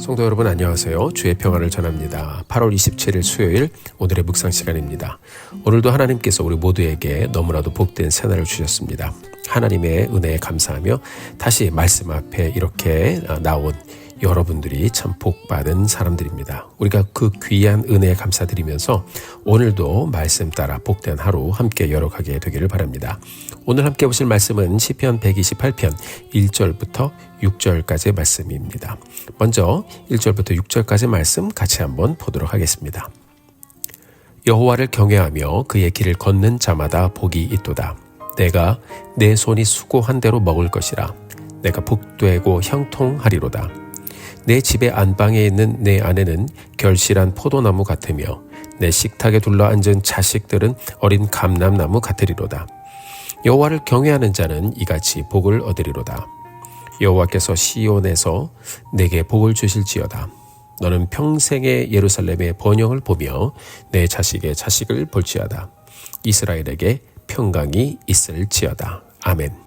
성도 여러분 안녕하세요. 주의 평안을 전합니다. 8월 27일 수요일 오늘의 묵상 시간입니다. 오늘도 하나님께서 우리 모두에게 너무나도 복된 새날을 주셨습니다. 하나님의 은혜에 감사하며 다시 말씀 앞에 이렇게 나온 여러분들이 참 복받은 사람들입니다. 우리가 그 귀한 은혜에 감사드리면서 오늘도 말씀 따라 복된 하루 함께 열어가게 되기를 바랍니다. 오늘 함께 보실 말씀은 시편 128편 1절부터 6절까지의 말씀입니다. 먼저 1절부터 6절까지 말씀 같이 한번 보도록 하겠습니다. 여호와를 경외하며 그의 길을 걷는 자마다 복이 있도다. 내가 내 손이 수고한 대로 먹을 것이라. 내가 복되고 형통하리로다. 내 집의 안방에 있는 내 아내는 결실한 포도나무 같으며 내 식탁에 둘러앉은 자식들은 어린 감람나무 같으리로다. 여호와를 경외하는 자는 이같이 복을 얻으리로다. 여호와께서 시온에서 내게 복을 주실지어다. 너는 평생의 예루살렘의 번영을 보며 내 자식의 자식을 볼지어다. 이스라엘에게 평강이 있을지어다. 아멘.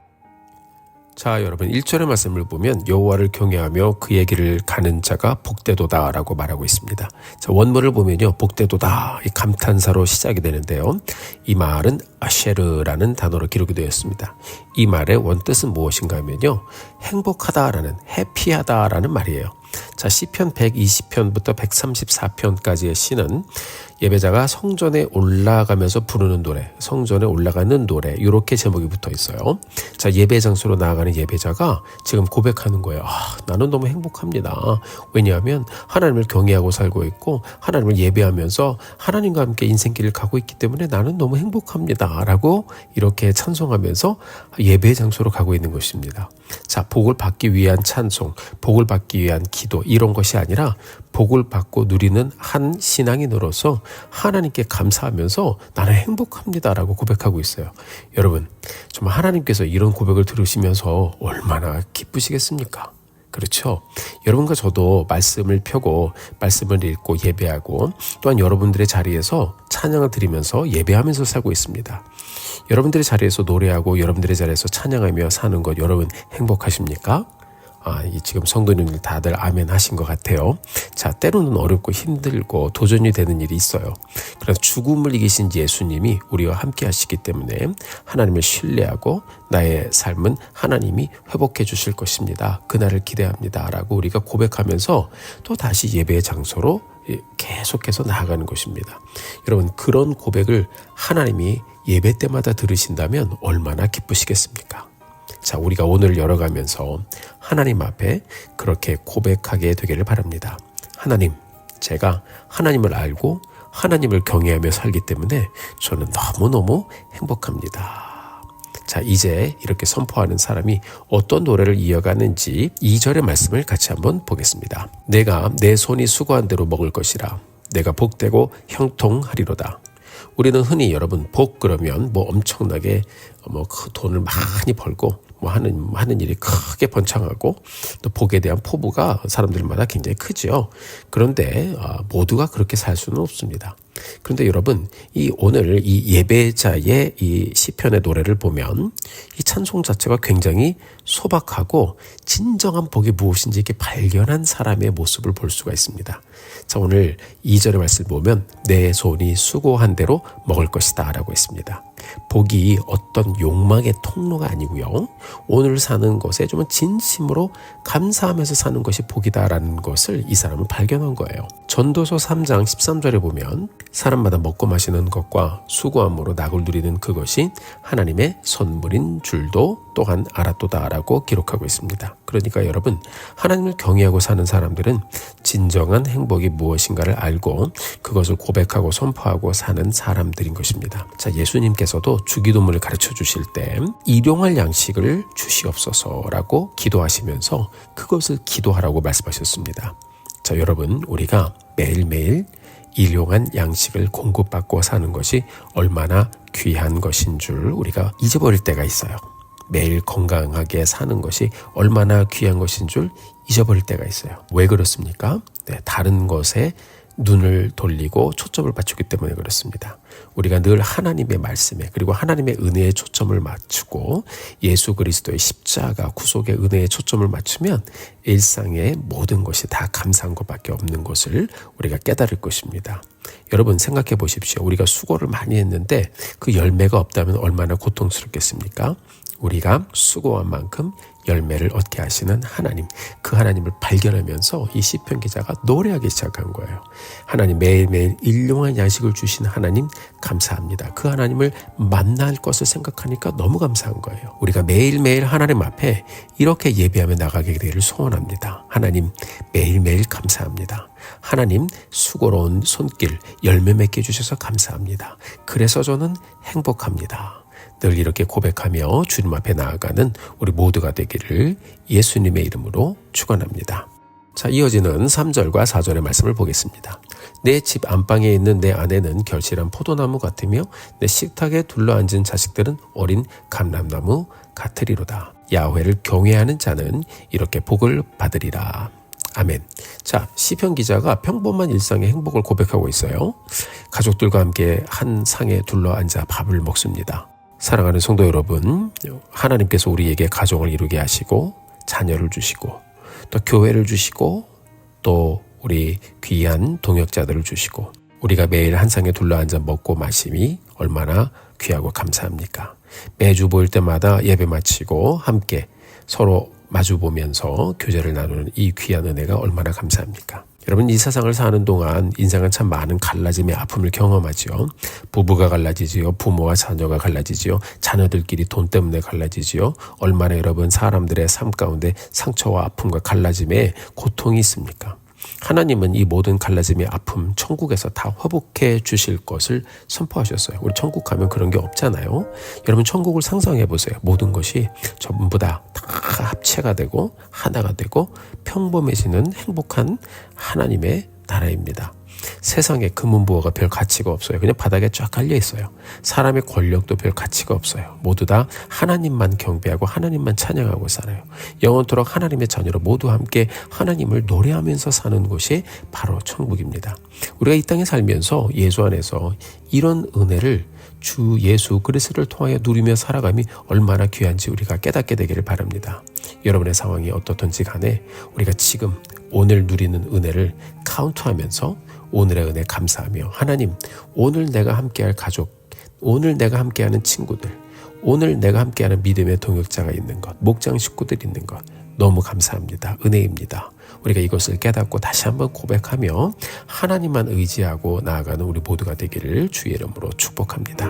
자, 여러분 1절의 말씀을 보면 여호와를 경외하며 그의 길을 가는 자가 복되도다 라고 말하고 있습니다. 자, 원문을 보면요, 복되도다 이 감탄사로 시작이 되는데요, 이 말은 아쉐르라는 단어로 기록이 되었습니다. 이 말의 원뜻은 무엇인가 하면요, 행복하다라는, 해피하다라는 말이에요. 자, 시편 120편부터 134편까지의 시는 예배자가 성전에 올라가면서 부르는 노래, 성전에 올라가는 노래, 이렇게 제목이 붙어 있어요. 자, 예배 장소로 나아가는 예배자가 지금 고백하는 거예요. 나는 너무 행복합니다. 왜냐하면 하나님을 경외하고 살고 있고 하나님을 예배하면서 하나님과 함께 인생길을 가고 있기 때문에 나는 너무 행복합니다. 라고 이렇게 찬송하면서 예배 장소로 가고 있는 것입니다. 자, 복을 받기 위한 찬송, 복을 받기 위한 기도, 이런 것이 아니라 복을 받고 누리는 한 신앙인으로서 하나님께 감사하면서 나는 행복합니다라고 고백하고 있어요. 여러분, 정말 하나님께서 이런 고백을 들으시면서 얼마나 기쁘시겠습니까? 그렇죠? 여러분과 저도 말씀을 펴고 말씀을 읽고 예배하고 또한 여러분들의 자리에서 찬양을 드리면서 예배하면서 살고 있습니다. 여러분들의 자리에서 노래하고 여러분들의 자리에서 찬양하며 사는 것, 여러분 행복하십니까? 지금 성도님들 다들 아멘 하신 것 같아요. 자, 때로는 어렵고 힘들고 도전이 되는 일이 있어요. 그래서 죽음을 이기신 예수님이 우리와 함께 하시기 때문에 하나님을 신뢰하고 나의 삶은 하나님이 회복해 주실 것입니다. 그날을 기대합니다. 라고 우리가 고백하면서 또 다시 예배의 장소로 계속해서 나아가는 것입니다. 여러분, 그런 고백을 하나님이 예배 때마다 들으신다면 얼마나 기쁘시겠습니까? 자, 우리가 오늘 열어가면서 하나님 앞에 그렇게 고백하게 되기를 바랍니다. 하나님, 제가 하나님을 알고 하나님을 경외하며 살기 때문에 저는 너무너무 행복합니다. 자, 이제 이렇게 선포하는 사람이 어떤 노래를 이어가는지 2절의 말씀을 같이 한번 보겠습니다. 내가 내 손이 수고한 대로 먹을 것이라. 내가 복되고 형통하리로다. 우리는 흔히 여러분 복 그러면 엄청나게 그 돈을 많이 벌고 하는 일이 크게 번창하고 또 복에 대한 포부가 사람들마다 굉장히 크죠. 그런데 모두가 그렇게 살 수는 없습니다. 그런데 여러분, 오늘 이 예배자의 이 시편의 노래를 보면 이 찬송 자체가 굉장히 소박하고 진정한 복이 무엇인지 이렇게 발견한 사람의 모습을 볼 수가 있습니다. 자, 오늘 2절의 말씀을 보면 내 손이 수고한 대로 먹을 것이다 라고 했습니다. 복이 어떤 욕망의 통로가 아니고요, 오늘 사는 것에 좀 진심으로 감사하면서 사는 것이 복이다라는 것을 이 사람은 발견한 거예요. 전도서 3장 13절에 보면 사람마다 먹고 마시는 것과 수고함으로 낙을 누리는 그것이 하나님의 선물인 줄도 또한 알았도다라고 기록하고 있습니다. 그러니까 여러분, 하나님을 경외하고 사는 사람들은 진정한 행복이 무엇인가를 알고 그것을 고백하고 선포하고 사는 사람들인 것입니다. 자, 예수님께서도 주기도문을 가르쳐 주실 때 일용할 양식을 주시옵소서라고 기도하시면서 그것을 기도하라고 말씀하셨습니다. 자, 여러분, 우리가 매일매일 일용한 양식을 공급받고 사는 것이 얼마나 귀한 것인 줄 우리가 잊어버릴 때가 있어요. 매일 건강하게 사는 것이 얼마나 귀한 것인 줄 잊어버릴 때가 있어요. 왜 그렇습니까? 다른 것에 눈을 돌리고 초점을 맞추기 때문에 그렇습니다. 우리가 늘 하나님의 말씀에 그리고 하나님의 은혜에 초점을 맞추고 예수 그리스도의 십자가 구속의 은혜에 초점을 맞추면 일상의 모든 것이 다 감사한 것밖에 없는 것을 우리가 깨달을 것입니다. 여러분 생각해 보십시오. 우리가 수고를 많이 했는데 그 열매가 없다면 얼마나 고통스럽겠습니까? 우리가 수고한 만큼 열매를 얻게 하시는 하나님, 그 하나님을 발견하면서 이 시편 기자가 노래하기 시작한 거예요. 하나님, 매일매일 일용할 양식을 주신 하나님 감사합니다. 그 하나님을 만날 것을 생각하니까 너무 감사한 거예요. 우리가 매일매일 하나님 앞에 이렇게 예배하며 나가게 되기를 소원합니다. 하나님, 매일매일 감사합니다. 하나님, 수고로운 손길 열매 맺게 해주셔서 감사합니다. 그래서 저는 행복합니다. 늘 이렇게 고백하며 주님 앞에 나아가는 우리 모두가 되기를 예수님의 이름으로 축원합니다. 자, 이어지는 3절과 4절의 말씀을 보겠습니다. 내 집 안방에 있는 내 아내는 결실한 포도나무 같으며 내 식탁에 둘러앉은 자식들은 어린 감람나무 같으리로다. 야훼를 경외하는 자는 이렇게 복을 받으리라. 아멘. 자, 시편 기자가 평범한 일상의 행복을 고백하고 있어요. 가족들과 함께 한 상에 둘러앉아 밥을 먹습니다. 사랑하는 성도 여러분, 하나님께서 우리에게 가정을 이루게 하시고 자녀를 주시고 또 교회를 주시고 또 우리 귀한 동역자들을 주시고 우리가 매일 한 상에 둘러앉아 먹고 마심이 얼마나 귀하고 감사합니까? 매주 모일 때마다 예배 마치고 함께 서로 마주보면서 교제를 나누는 이 귀한 은혜가 얼마나 감사합니까? 여러분, 이 세상을 사는 동안 인생은 참 많은 갈라짐의 아픔을 경험하지요. 부부가 갈라지지요. 부모와 자녀가 갈라지지요. 자녀들끼리 돈 때문에 갈라지지요. 얼마나 여러분 사람들의 삶 가운데 상처와 아픔과 갈라짐의 고통이 있습니까? 하나님은 이 모든 갈라짐의 아픔 천국에서 다 회복해 주실 것을 선포하셨어요. 우리 천국 가면 그런 게 없잖아요. 여러분 천국을 상상해 보세요. 모든 것이 전부 다 합체가 되고 하나가 되고 평범해지는 행복한 하나님의 나라입니다. 세상에 금은부호가 별 가치가 없어요. 그냥 바닥에 쫙 깔려 있어요. 사람의 권력도 별 가치가 없어요. 모두 다 하나님만 경배하고 하나님만 찬양하고 살아요. 영원토록 하나님의 자녀로 모두 함께 하나님을 노래하면서 사는 곳이 바로 천국입니다. 우리가 이 땅에 살면서 예수 안에서 이런 은혜를 주 예수 그리스도를 통하여 누리며 살아감이 얼마나 귀한지 우리가 깨닫게 되기를 바랍니다. 여러분의 상황이 어떻든지 간에 우리가 지금 오늘 누리는 은혜를 카운트하면서 오늘의 은혜 감사하며 하나님, 오늘 내가 함께할 가족, 오늘 내가 함께하는 친구들, 오늘 내가 함께하는 믿음의 동역자가 있는 것, 목장 식구들 있는 것 너무 감사합니다. 은혜입니다. 우리가 이것을 깨닫고 다시 한번 고백하며 하나님만 의지하고 나아가는 우리 모두가 되기를 주의 이름으로 축복합니다.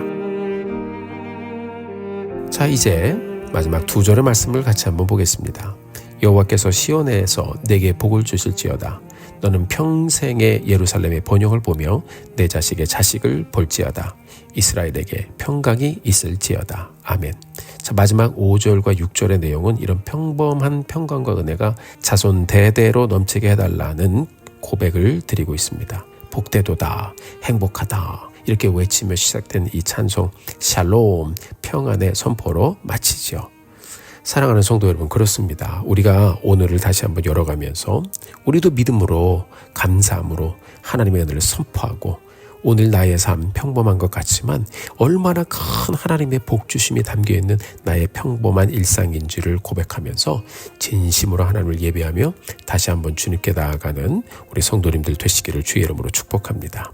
자, 이제 마지막 2절의 말씀을 같이 한번 보겠습니다. 여호와께서 시온에서 내게 복을 주실지어다. 너는 평생의 예루살렘의 번영을 보며 내 자식의 자식을 볼지어다. 이스라엘에게 평강이 있을지어다. 아멘. 자, 마지막 5절과 6절의 내용은 이런 평범한 평강과 은혜가 자손 대대로 넘치게 해달라는 고백을 드리고 있습니다. 복되도다, 행복하다 이렇게 외치며 시작된 이 찬송 샬롬, 평안의 선포로 마치죠. 사랑하는 성도 여러분, 그렇습니다. 우리가 오늘을 다시 한번 열어가면서 우리도 믿음으로 감사함으로 하나님의 은혜를 선포하고 오늘 나의 삶 평범한 것 같지만 얼마나 큰 하나님의 복주심이 담겨있는 나의 평범한 일상인지를 고백하면서 진심으로 하나님을 예배하며 다시 한번 주님께 나아가는 우리 성도님들 되시기를 주의 이름으로 축복합니다.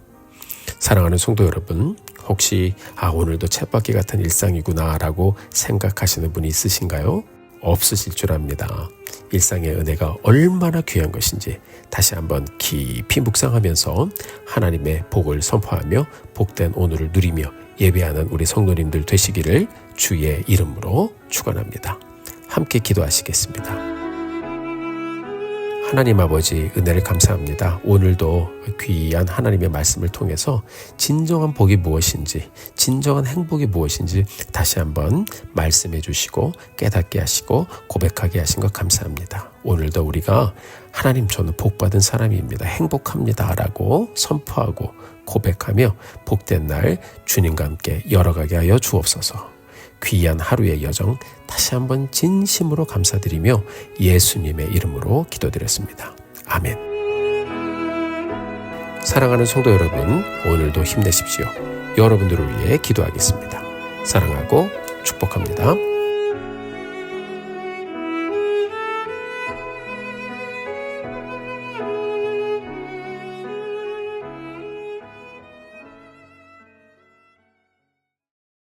사랑하는 성도 여러분, 혹시 오늘도 쳇바퀴 같은 일상이구나 라고 생각하시는 분이 있으신가요? 없으실 줄 압니다. 일상의 은혜가 얼마나 귀한 것인지 다시 한번 깊이 묵상하면서 하나님의 복을 선포하며 복된 오늘을 누리며 예배하는 우리 성도님들 되시기를 주의 이름으로 축원합니다. 함께 기도하시겠습니다. 하나님 아버지, 은혜를 감사합니다. 오늘도 귀한 하나님의 말씀을 통해서 진정한 복이 무엇인지, 진정한 행복이 무엇인지 다시 한번 말씀해 주시고 깨닫게 하시고 고백하게 하신 것 감사합니다. 오늘도 우리가 하나님, 저는 복받은 사람입니다. 행복합니다 라고 선포하고 고백하며 복된 날 주님과 함께 열어가게 하여 주옵소서. 귀한 하루의 여정 다시 한번 진심으로 감사드리며 예수님의 이름으로 기도드렸습니다. 아멘. 사랑하는 성도 여러분, 오늘도 힘내십시오. 여러분들을 위해 기도하겠습니다. 사랑하고 축복합니다.